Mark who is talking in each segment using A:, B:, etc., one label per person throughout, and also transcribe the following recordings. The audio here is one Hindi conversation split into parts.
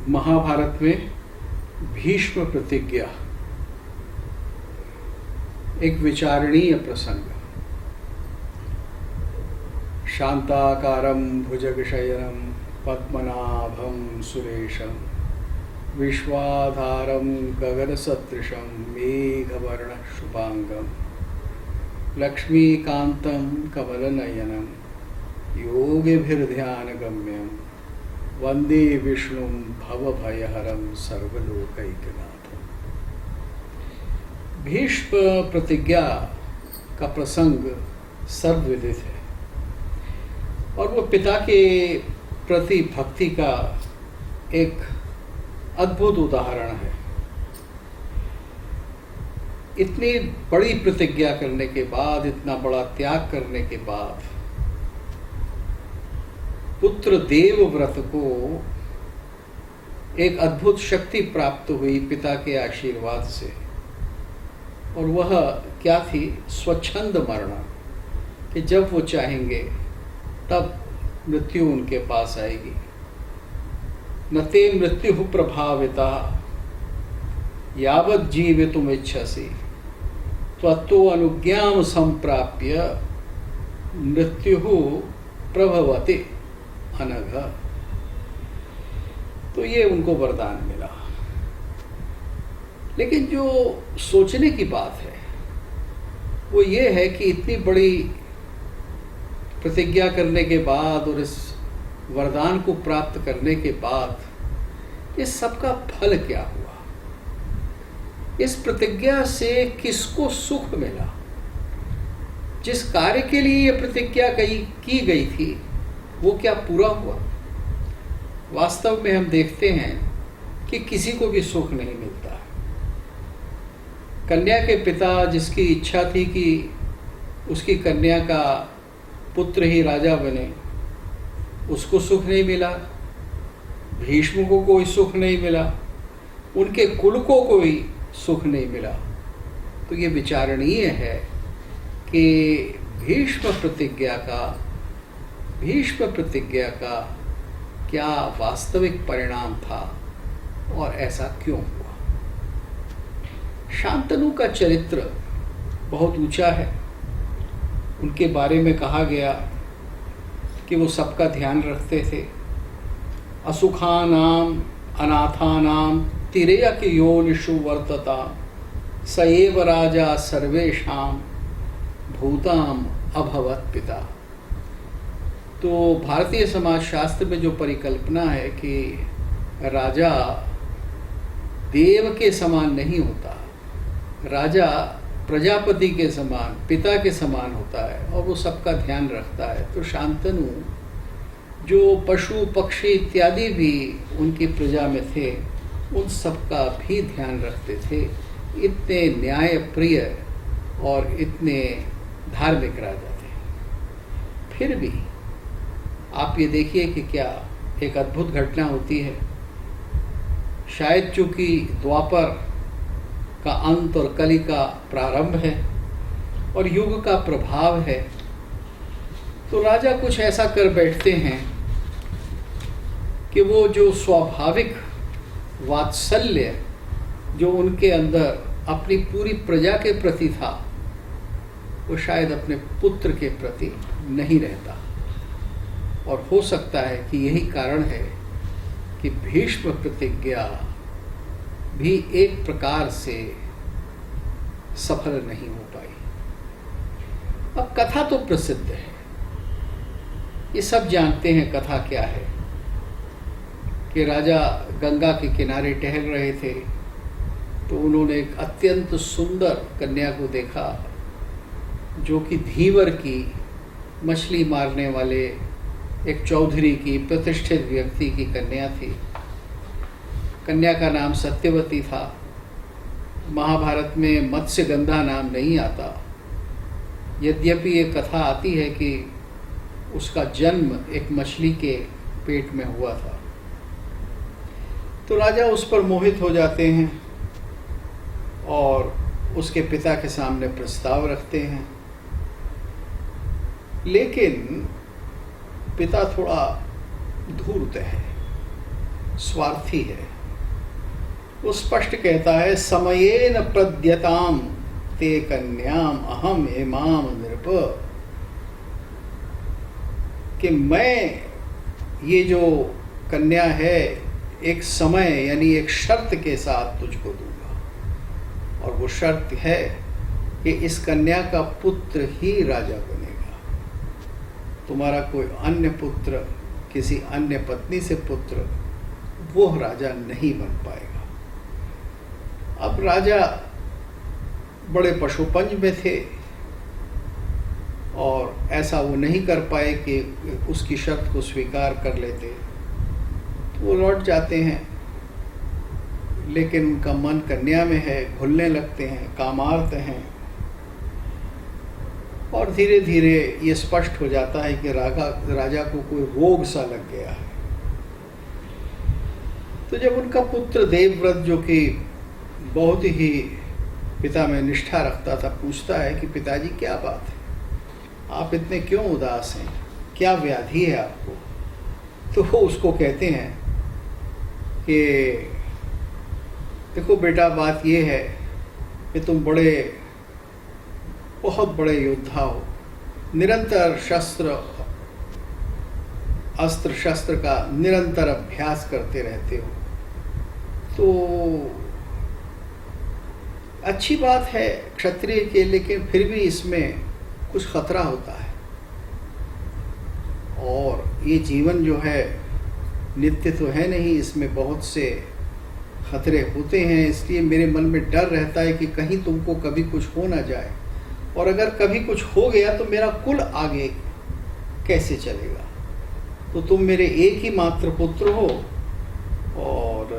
A: महाभारत में भीष्म प्रतिज्ञा एक विचारणीय प्रसंग। शांताकारं भुजगशयनं पद्मनाभं सुरेशं विश्वाधारं गगनसदृशं मेघवर्णं शुभांगं लक्ष्मीकान्तं कमलनयनं योगिभिर्ध्यानगम्यं वंदे विष्णुं भवभयहरं सर्वलोकैकनाथं। भीष्म प्रतिज्ञा का प्रसंग सर्वविदित है और वो पिता के प्रति भक्ति का एक अद्भुत उदाहरण है। इतनी बड़ी प्रतिज्ञा करने के बाद, इतना बड़ा त्याग करने के बाद पुत्र देवव्रत को एक अद्भुत शक्ति प्राप्त हुई पिता के आशीर्वाद से, और वह क्या थी? स्वच्छंद मरण, कि जब वो चाहेंगे तब मृत्यु उनके पास आएगी। न ते मृत्यु प्रभाविता यावत् जीवितुम इच्छसि त्वत्तो अनुज्ञां संप्राप्य मृत्यु प्रभवति अनघ। तो ये उनको वरदान मिला। लेकिन जो सोचने की बात है वो ये है कि इतनी बड़ी प्रतिज्ञा करने के बाद और इस वरदान को प्राप्त करने के बाद इस सबका फल क्या हुआ? इस प्रतिज्ञा से किसको सुख मिला? जिस कार्य के लिए यह प्रतिज्ञा की गई थी वो क्या पूरा हुआ? वास्तव में हम देखते हैं कि किसी को भी सुख नहीं मिलता। कन्या के पिता जिसकी इच्छा थी कि उसकी कन्या का पुत्र ही राजा बने, उसको सुख नहीं मिला। भीष्म को कोई सुख नहीं मिला, उनके कुल को कोई सुख नहीं मिला। तो ये विचारणीय है कि भीष्म प्रतिज्ञा का क्या वास्तविक परिणाम था और ऐसा क्यों हुआ? शांतनु का चरित्र बहुत ऊंचा है। उनके बारे में कहा गया कि वो सबका ध्यान रखते थे। असुखानाम अनाथानाम तिर्यक योनिषु वर्तता स एव राजा सर्वेषां भूताम अभवत् पिता। तो भारतीय समाज शास्त्र में जो परिकल्पना है कि राजा देव के समान नहीं होता, राजा प्रजापति के समान, पिता के समान होता है और वो सबका ध्यान रखता है। तो शांतनु जो पशु पक्षी इत्यादि भी उनकी प्रजा में थे, उन सबका भी ध्यान रखते थे। इतने न्यायप्रिय और इतने धार्मिक राजा थे। फिर भी आप ये देखिए कि क्या एक अद्भुत घटना होती है। शायद चूंकि द्वापर का अंत और कली का प्रारंभ है और युग का प्रभाव है, तो राजा कुछ ऐसा कर बैठते हैं कि वो जो स्वाभाविक वात्सल्य जो उनके अंदर अपनी पूरी प्रजा के प्रति था, वो शायद अपने पुत्र के प्रति नहीं रहता। और हो सकता है कि यही कारण है कि भीष्म प्रतिज्ञा भी एक प्रकार से सफल नहीं हो पाई। अब कथा तो प्रसिद्ध है, ये सब जानते हैं कथा क्या है। कि राजा गंगा के किनारे टहल रहे थे तो उन्होंने एक अत्यंत सुंदर कन्या को देखा जो कि धीवर की, मछली मारने वाले एक चौधरी की, प्रतिष्ठित व्यक्ति की कन्या थी। कन्या का नाम सत्यवती था। महाभारत में मत्स्यगंधा नाम नहीं आता, यद्यपि ये कथा आती है कि उसका जन्म एक मछली के पेट में हुआ था। तो राजा उस पर मोहित हो जाते हैं और उसके पिता के सामने प्रस्ताव रखते हैं। लेकिन पिता थोड़ा धूर्त है, स्वार्थी है। वो स्पष्ट कहता है, समयेन प्रद्यताम ते कन्याम अहम इमाम नृप, कि मैं ये जो कन्या है एक समय यानी एक शर्त के साथ तुझको दूंगा, और वो शर्त है कि इस कन्या का पुत्र ही राजा बनेगा। तुम्हारा कोई अन्य पुत्र, किसी अन्य पत्नी से पुत्र, वो राजा नहीं बन पाएगा। अब राजा बड़े पशुपंज में थे और ऐसा वो नहीं कर पाए कि उसकी शर्त को स्वीकार कर लेते, तो वो लौट जाते हैं, लेकिन उनका मन कन्या में है, घुलने लगते हैं, कामार्त हैं, और धीरे धीरे ये स्पष्ट हो जाता है कि राजा को कोई रोग सा लग गया है। तो जब उनका पुत्र देवव्रत, जो कि बहुत ही पिता में निष्ठा रखता था, पूछता है कि पिताजी क्या बात है, आप इतने क्यों उदास हैं, क्या व्याधि है आपको, तो वो उसको कहते हैं कि देखो बेटा, बात ये है कि तुम बहुत बड़े योद्धा हो, निरंतर अस्त्र शस्त्र का निरंतर अभ्यास करते रहते हो, तो अच्छी बात है क्षत्रिय के, लेकिन फिर भी इसमें कुछ खतरा होता है, और ये जीवन जो है नित्य तो है नहीं, इसमें बहुत से खतरे होते हैं, इसलिए मेरे मन में डर रहता है कि कहीं तुमको कभी कुछ हो ना जाए, और अगर कभी कुछ हो गया तो मेरा कुल आगे कैसे चलेगा। तो तुम मेरे एक ही मात्र पुत्र हो, और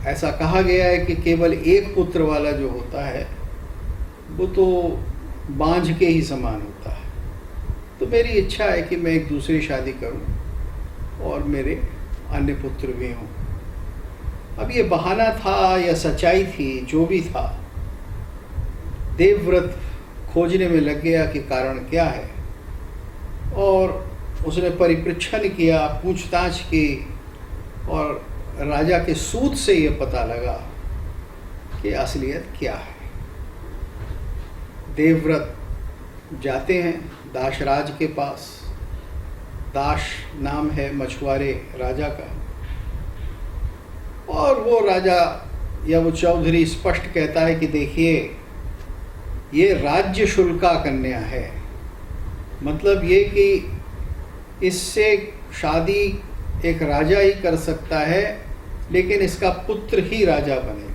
A: ऐसा कहा गया है कि केवल एक पुत्र वाला जो होता है वो तो बांझ के ही समान होता है। तो मेरी इच्छा है कि मैं एक दूसरी शादी करूं और मेरे अन्य पुत्र भी हों। अब ये बहाना था या सच्चाई थी, जो भी था, देवव्रत खोजने में लग गया कि कारण क्या है, और उसने परिपृच्छन किया, पूछताछ की, और राजा के सूत से ये पता लगा कि असलियत क्या है। देवव्रत जाते हैं दाशराज के पास, दाश नाम है मछुआरे राजा का, और वो राजा या वो चौधरी स्पष्ट कहता है कि देखिए, ये राज्य शुल्का कन्या है, मतलब ये कि इससे शादी एक राजा ही कर सकता है, लेकिन इसका पुत्र ही राजा बनेगा।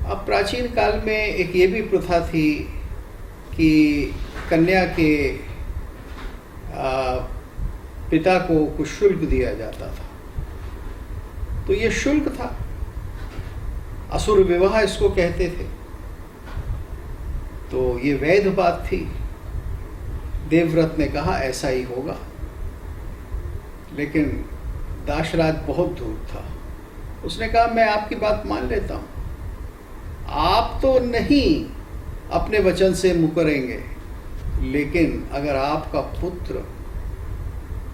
A: अब प्राचीन काल में एक ये भी प्रथा थी कि कन्या के पिता को कुछ शुल्क दिया जाता था, तो ये शुल्क था, असुर विवाह इसको कहते थे, तो ये वैध बात थी। देवव्रत ने कहा ऐसा ही होगा, लेकिन दाशराज बहुत दूर था। उसने कहा मैं आपकी बात मान लेता हूँ, आप तो नहीं अपने वचन से मुकरेंगे, लेकिन अगर आपका पुत्र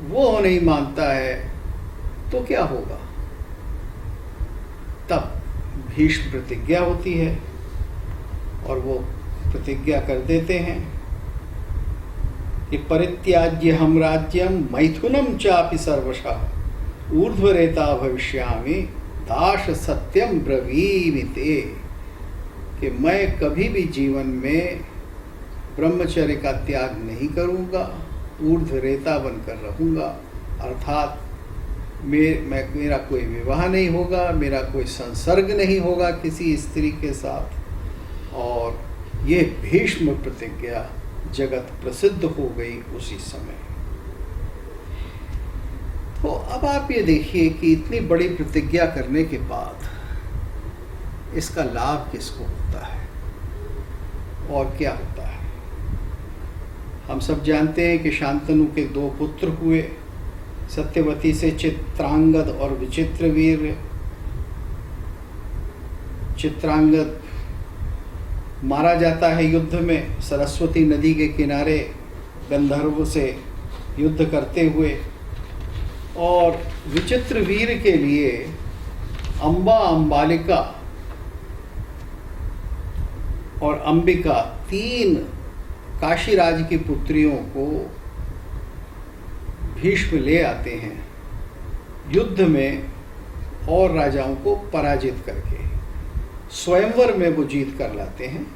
A: वो नहीं मानता है तो क्या होगा। तब भीष्म प्रतिज्ञा होती है, और वो प्रतिज्ञा कर देते हैं कि परित्याज्य हम राज्यम मैथुनम चापि सर्वशः ऊर्ध्वरेता भविष्यामि दाश सत्यम ब्रवीमि ते, कि मैं कभी भी जीवन में ब्रह्मचर्य का त्याग नहीं करूँगा, ऊर्ध्वरेता बनकर रहूँगा, अर्थात मेरा कोई विवाह नहीं होगा, मेरा कोई संसर्ग नहीं होगा किसी स्त्री के साथ। और ये भीष्म प्रतिज्ञा जगत प्रसिद्ध हो गई उसी समय। तो अब आप ये देखिए कि इतनी बड़ी प्रतिज्ञा करने के बाद इसका लाभ किसको होता है और क्या होता है। हम सब जानते हैं कि शांतनु के 2 पुत्र हुए, सत्यवती से चित्रांगद और विचित्रवीर। चित्रांगद मारा जाता है युद्ध में, सरस्वती नदी के किनारे गंधर्व से युद्ध करते हुए, और विचित्र वीर के लिए अम्बा, अम्बालिका और अंबिका 3 काशीराज की पुत्रियों को भीष्म ले आते हैं युद्ध में और राजाओं को पराजित करके। स्वयंवर में वो जीत कर लाते हैं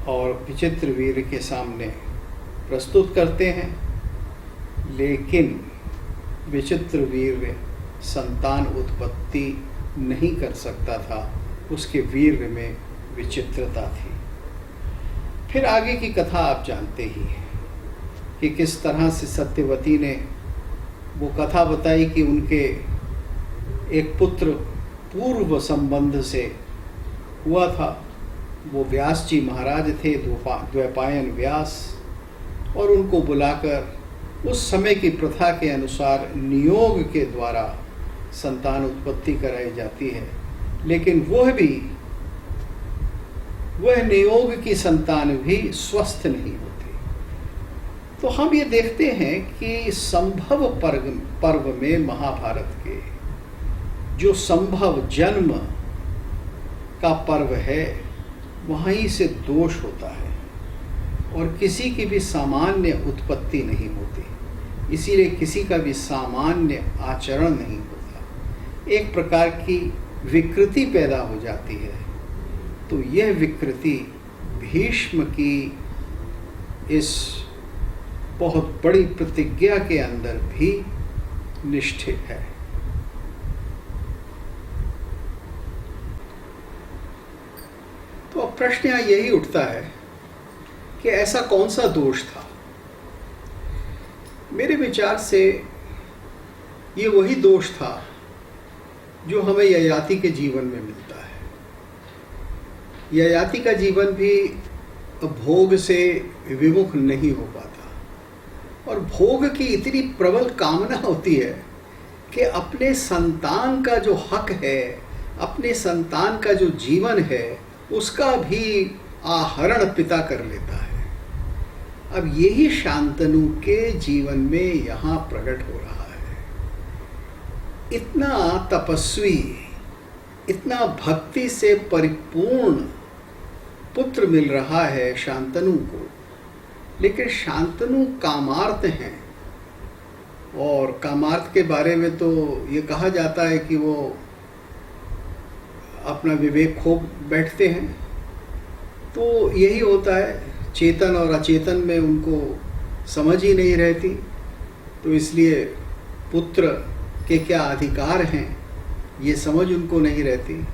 A: और विचित्र वीर के सामने प्रस्तुत करते हैं, लेकिन विचित्र वीर संतान उत्पत्ति नहीं कर सकता था, उसके वीर में विचित्रता थी। फिर आगे की कथा आप जानते ही हैं कि किस तरह से सत्यवती ने वो कथा बताई कि उनके एक पुत्र पूर्व संबंध से हुआ था। वो व्यास जी महाराज थे, द्वैपायन व्यास, और उनको बुलाकर उस समय की प्रथा के अनुसार नियोग के द्वारा संतान उत्पत्ति कराई जाती है, लेकिन वह नियोग की संतान भी स्वस्थ नहीं होती। तो हम ये देखते हैं कि संभव पर्व में महाभारत के जो संभव जन्म का पर्व है, वहीं से दोष होता है और किसी की भी सामान्य उत्पत्ति नहीं होती, इसीलिए किसी का भी सामान्य आचरण नहीं होता, एक प्रकार की विकृति पैदा हो जाती है। तो यह विकृति भीष्म की इस बहुत बड़ी प्रतिज्ञा के अंदर भी निष्ठित है। तो अब प्रश्न यहाँ यही उठता है कि ऐसा कौन सा दोष था। मेरे विचार से ये वही दोष था जो हमें ययाति के जीवन में मिलता है। ययाति का जीवन भी भोग से विमुख नहीं हो पाता और भोग की इतनी प्रबल कामना होती है कि अपने संतान का जो हक है, अपने संतान का जो जीवन है, उसका भी आहरण पिता कर लेता है। अब यही शांतनु के जीवन में यहाँ प्रकट हो रहा है। इतना तपस्वी, इतना भक्ति से परिपूर्ण पुत्र मिल रहा है शांतनु को, लेकिन शांतनु कामार्त हैं और कामार्त के बारे में तो ये कहा जाता है कि वो अपना विवेक खो बैठते हैं। तो यही होता है, चेतन और अचेतन में उनको समझ ही नहीं रहती, तो इसलिए पुत्र के क्या अधिकार हैं ये समझ उनको नहीं रहती।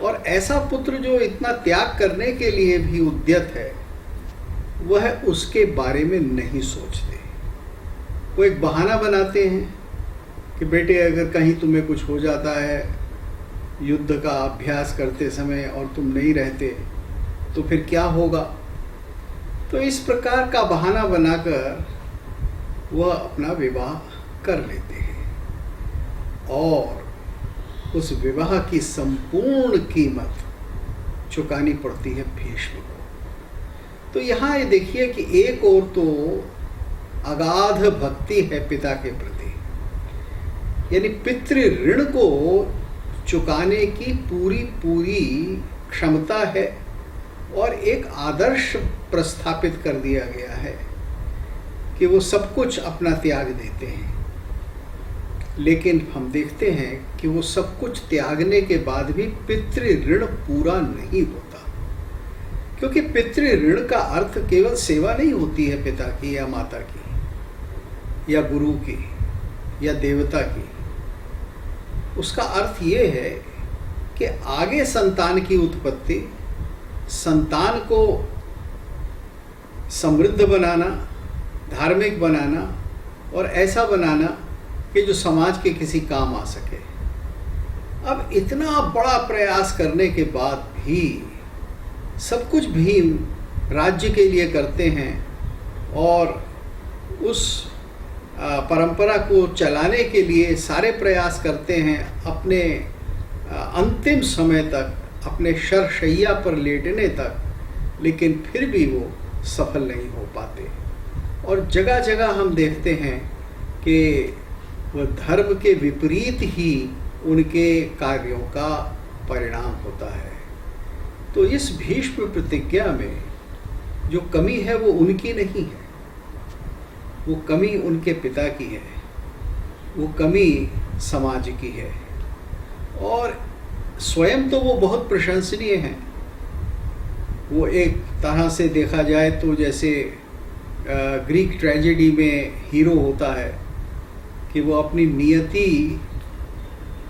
A: और ऐसा पुत्र जो इतना त्याग करने के लिए भी उद्यत है, वह उसके बारे में नहीं सोचते। वो एक बहाना बनाते हैं कि बेटे अगर कहीं तुम्हें कुछ हो जाता है युद्ध का अभ्यास करते समय और तुम नहीं रहते तो फिर क्या होगा। तो इस प्रकार का बहाना बनाकर वह अपना विवाह कर लेते हैं और उस विवाह की संपूर्ण कीमत चुकानी पड़ती है भीष्म को। तो यहाँ ये देखिए कि एक ओर तो अगाध भक्ति है पिता के प्रति, यानी पितृ ऋण को चुकाने की पूरी क्षमता है और एक आदर्श प्रस्थापित कर दिया गया है कि वो सब कुछ अपना त्याग देते हैं। लेकिन हम देखते हैं कि वो सब कुछ त्यागने के बाद भी पितृ ऋण पूरा नहीं होता, क्योंकि पितृ ऋण का अर्थ केवल सेवा नहीं होती है पिता की या माता की या गुरु की या देवता की। उसका अर्थ ये है कि आगे संतान की उत्पत्ति, संतान को समृद्ध बनाना, धार्मिक बनाना और ऐसा बनाना कि जो समाज के किसी काम आ सके। अब इतना बड़ा प्रयास करने के बाद भी सब कुछ भीम राज्य के लिए करते हैं और उस परंपरा को चलाने के लिए सारे प्रयास करते हैं, अपने अंतिम समय तक, अपने शरशैया पर लेटने तक, लेकिन फिर भी वो सफल नहीं हो पाते। और जगह जगह हम देखते हैं कि वह धर्म के विपरीत ही उनके कार्यों का परिणाम होता है। तो इस भीष्म प्रतिज्ञा में जो कमी है वो उनकी नहीं है, वो कमी उनके पिता की है, वो कमी समाज की है। और स्वयं तो वो बहुत प्रशंसनीय हैं। वो एक तरह से देखा जाए तो जैसे ग्रीक ट्रेजेडी में हीरो होता है कि वो अपनी नियति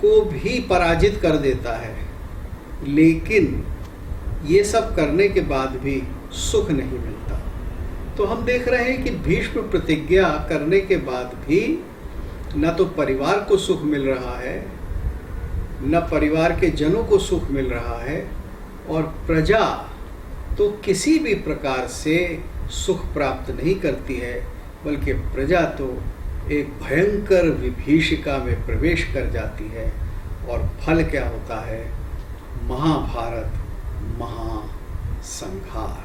A: को भी पराजित कर देता है, लेकिन ये सब करने के बाद भी सुख नहीं मिलता। तो हम देख रहे हैं कि भीष्म प्रतिज्ञा करने के बाद भी न तो परिवार को सुख मिल रहा है, न परिवार के जनों को सुख मिल रहा है, और प्रजा तो किसी भी प्रकार से सुख प्राप्त नहीं करती है, बल्कि प्रजा तो एक भयंकर विभीषिका में प्रवेश कर जाती है। और फल क्या होता है? महाभारत, महासंहार।